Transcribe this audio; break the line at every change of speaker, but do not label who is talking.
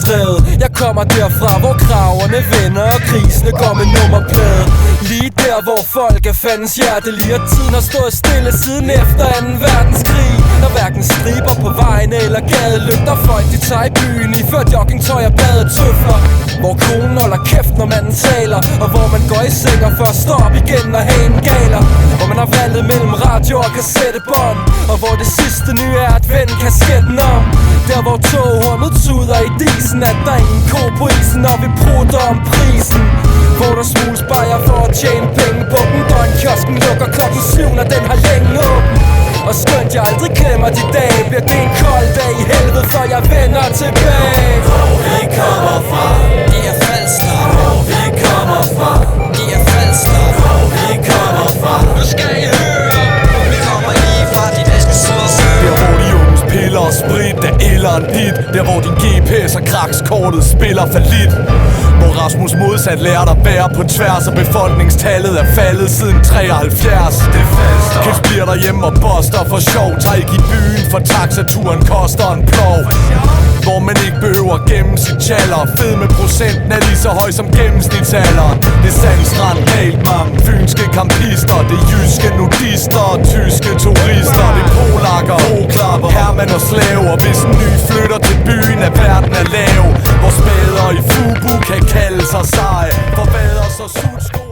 drevet. Jeg kommer derfra, hvor kraverne vender og grisene går med nummerplade. Lige der, hvor folk er fandens hjertelige, og tiden har stået stille siden efter 2. verdenskrig. Når hverken striber på vejen eller gadelygter, folk de tager i byen i ført joggingtøj og badetøfler. Hvor konen holder kæft, når manden taler, og hvor man går i seng og først står op igen og hagen galer. Hvor man har valget mellem radio og kassettebånd, og hvor det sidste nye er at vende kasketten om. Der hvor toghornet tuder i disen, at der ingen ko på isen, og vi prutter om prisen. Hvor der smuls bajer for at tjene penge på den. Døgnkiosken lukker klokken 7, når den har længe åben. Og skønt jeg aldrig glemmer de dage, bliver det en kold dag i helvede, før jeg vender tilbage.
Hvor vi kommer fra,
de er falskere.
hvor vi kommer fra,
De er falskere.
hvor vi kommer fra.
Nu skal I høre, vi kommer lige fra de danske sider.
Der hvor de unges piller og sprit er ilderen dit. Der hvor din GPS og krakskortet spiller fallit. Hvor Rasmus modsat lærte at bære på tværs, og befolkningstallet er faldet siden 73.
Det er falsk.
Kids bliver derhjemme og boster for sjov. Tager ikke i byen, for taxaturen koster en plov. Hvor man ikke behøver gemme sit challer. Fed med procenten er lige så høj som gennemsnitsalderen. Det er Sandstrand, Daltmam, fynske campister. Det er jyske nudister og tyske turister. Det er polakker, roklapper, hermand og slaver. Hvis en ny flytter til byen, er verden er lav. Hvor spæder i Fubu kan kalde sig seje. For vader så sutsko.